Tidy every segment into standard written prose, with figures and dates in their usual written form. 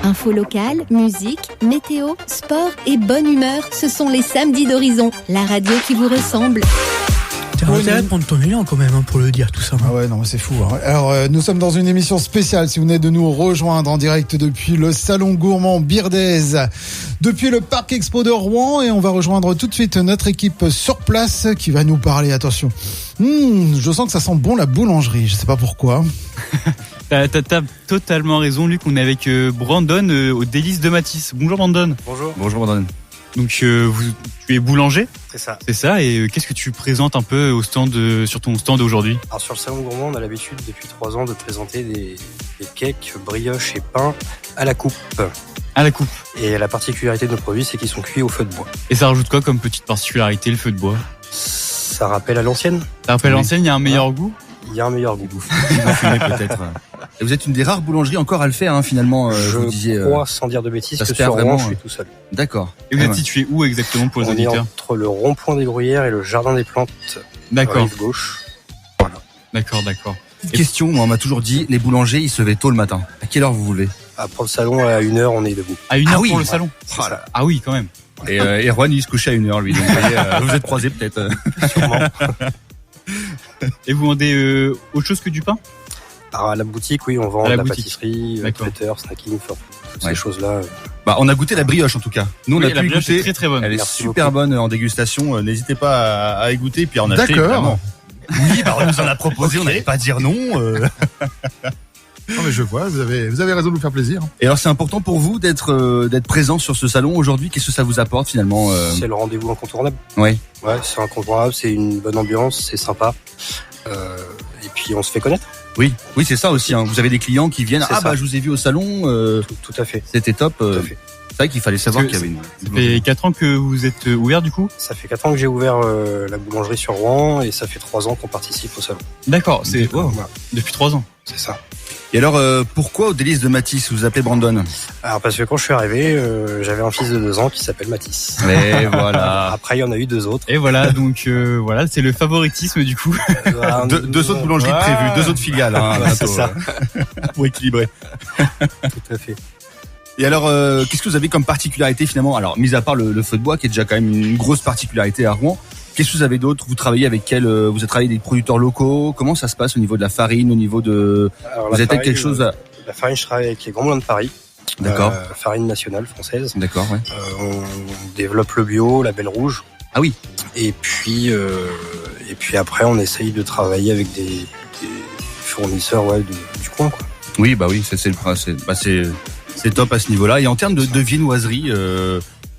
Info locale, musique, météo, sport et bonne humeur, ce sont les samedis d'Horizon, la radio qui vous ressemble. T'as intérêt de prendre ton élan quand même pour le dire tout ça. Ah ouais, non, mais c'est fou. Hein. Alors, nous sommes dans une émission spéciale. Si vous venez de nous rejoindre en direct depuis le Salon Gourmand Birdez, depuis le Parc Expo de Rouen, et on va rejoindre tout de suite notre équipe sur place qui va nous parler. Attention, je sens que ça sent bon la boulangerie. Je sais pas pourquoi. T'as totalement raison, Luc. On est avec Brandon au Délices de Matisse. Bonjour Brandon. Bonjour. Bonjour Brandon. Donc tu es boulanger. C'est ça. C'est ça. Et qu'est-ce que tu présentes un peu au stand sur ton stand aujourd'hui? Alors sur le Salon Gourmand, on a l'habitude depuis 3 ans de présenter des cakes, brioches et pains à la coupe. À la coupe. Et la particularité de nos produits, c'est qu'ils sont cuits au feu de bois. Et ça rajoute quoi comme petite particularité, le feu de bois? Ça rappelle à l'ancienne. Ça rappelle à l'ancienne, il y a un meilleur goût? Il y a un meilleur goût. Peut-être. Et vous êtes une des rares boulangeries encore à le faire, hein, finalement. Je crois, sans dire de bêtises, que sur Rouen, je suis tout seul. D'accord. Et vous êtes situé où exactement pour les auditeurs? On est entre le rond-point des Bruyères et le jardin des plantes. D'accord. Rive gauche. Voilà. D'accord. Petite question, moi, on m'a toujours dit, les boulangers, ils se levaient tôt le matin. À quelle heure vous voulez? Pour le salon, à 1h, on est debout. À 1h oui, pour le salon? Ah oui, quand même. Et Erwan, il se couchait à 1h, lui. Donc, vous voyez, vous êtes croisés peut-être. Sûrement. Et vous vendez autre chose que du pain? Alors à la boutique, oui, on vend de la pâtisserie, traiteur, snacking, toutes ces choses-là. On a goûté la brioche en tout cas. Nous, on a pu goûter. Très très bonne. Elle est super bonne en dégustation. N'hésitez pas à y goûter. Puis on a acheté, évidemment. Oui, on nous en a proposé. On n'allait pas dire non. Non mais je vois, vous avez raison de nous faire plaisir. Et alors c'est important pour vous d'être présent sur ce salon aujourd'hui. Qu'est-ce que ça vous apporte finalement? C'est le rendez-vous incontournable. Oui. Ouais, c'est incontournable, c'est une bonne ambiance, c'est sympa. Et puis on se fait connaître. Oui, c'est ça aussi. Hein. Vous avez des clients qui viennent. Je vous ai vu au salon. Tout à fait. C'était top. Tout à fait. C'est vrai qu'il fallait savoir qu'il y avait une. Ça fait 4 ans que vous êtes ouvert du coup? Ça fait 4 ans que j'ai ouvert la boulangerie sur Rouen et ça fait 3 ans qu'on participe au salon. D'accord, c'est depuis 3 ans. C'est ça. Et alors, pourquoi au Délices de Matisse vous appelez Brandon? Alors parce que quand je suis arrivé, j'avais un fils de 2 ans qui s'appelle Matisse. Et voilà. Après, il y en a eu 2 autres. Et voilà, donc voilà, c'est le favoritisme du coup. Deux autres boulangeries prévues, 2 autres filiales. Hein, c'est ça. Pour équilibrer. Tout à fait. Et alors, qu'est-ce que vous avez comme particularité finalement? Alors, mis à part le feu de bois, qui est déjà quand même une grosse particularité à Rouen, qu'est-ce que vous avez d'autre? Vous travaillez avec vous avez travaillé avec des producteurs locaux? Comment ça se passe au niveau de la farine, au niveau de... Alors, vous êtes avec quelque chose La farine, je travaille avec les Grands Moulins de Paris. D'accord. Farine nationale française. D'accord, ouais. On développe le bio, la belle rouge. Ah oui. Et puis après, on essaye de travailler avec des fournisseurs du coin, quoi. Oui, c'est le principe. C'est top à ce niveau-là. Et en termes de viennoiserie,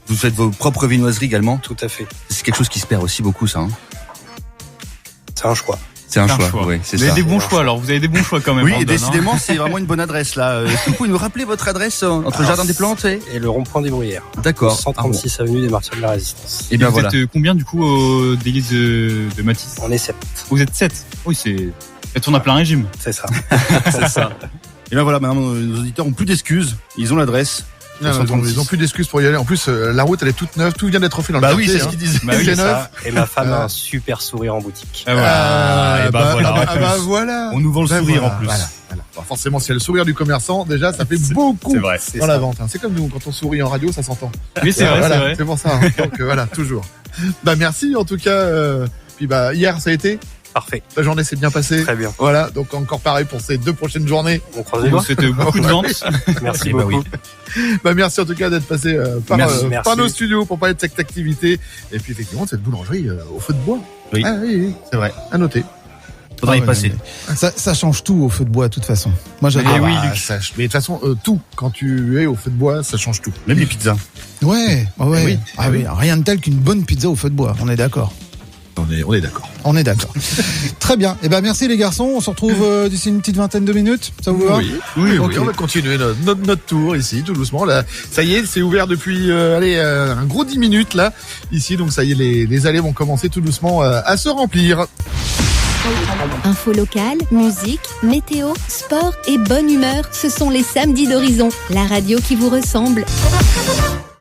vous faites vos propres viennoiseries également? Tout à fait. C'est quelque chose qui se perd aussi beaucoup, ça. Hein. C'est un choix. C'est un choix. Oui, c'est ça. Vous avez des bons choix, alors. Vous avez des bons choix quand même. Oui, Brandon, décidément, c'est vraiment une bonne adresse, là. Est-ce que vous pouvez nous rappeler votre adresse entre le Jardin des Plantes et le rond-point des Bruyères? D'accord. 136 avenue des Martyrs de la Résistance. Et bien voilà. Vous êtes combien, du coup, au Délices de Matisse? On est 7. Vous êtes 7? Oui, ça tourne à plein régime. C'est ça. C'est ça. Et bien voilà, maintenant, nos auditeurs ont plus d'excuses. Ils ont l'adresse. Non, ils ont plus d'excuses pour y aller. En plus, la route, elle est toute neuve. Tout vient d'être refait dans le quartier. Oui, c'est ce qu'ils disaient. C'est neuf. Et ma femme a un super sourire en boutique. Voilà. On nous vend le sourire en plus. Voilà. Forcément, s'il y a le sourire du commerçant, déjà, ça fait beaucoup dans la vente. C'est comme nous, quand on sourit en radio, ça s'entend. Oui, c'est vrai, c'est vrai. C'est pour ça. Donc voilà, toujours. Merci en tout cas. Puis hier, ça a été parfait. La journée s'est bien passée. Très bien. Voilà, donc encore pareil pour ces 2 prochaines journées. On croise les doigts. C'était beaucoup de ventes. Merci beaucoup. Merci en tout cas d'être passé par nos studios pour parler de cette activité. Et puis effectivement, de cette boulangerie au feu de bois. Oui, oui. C'est vrai. À noter. Faudra y passer. Ça change tout au feu de bois, de toute façon. Moi, j'adore. Mais de toute façon, tout. Quand tu es au feu de bois, ça change tout. Même les pizzas. Ouais. Oui. Rien de tel qu'une bonne pizza au feu de bois. On est d'accord. On est d'accord. On est d'accord. Très bien. Ben merci les garçons. On se retrouve d'ici une petite vingtaine de minutes. Ça vous va? Oui. On va continuer notre tour ici, tout doucement. Là, ça y est, c'est ouvert depuis un gros 10 minutes là. Ici, donc ça y est, les allées vont commencer tout doucement à se remplir. Info locale, musique, météo, sport et bonne humeur, ce sont les samedis d'Horizon, la radio qui vous ressemble.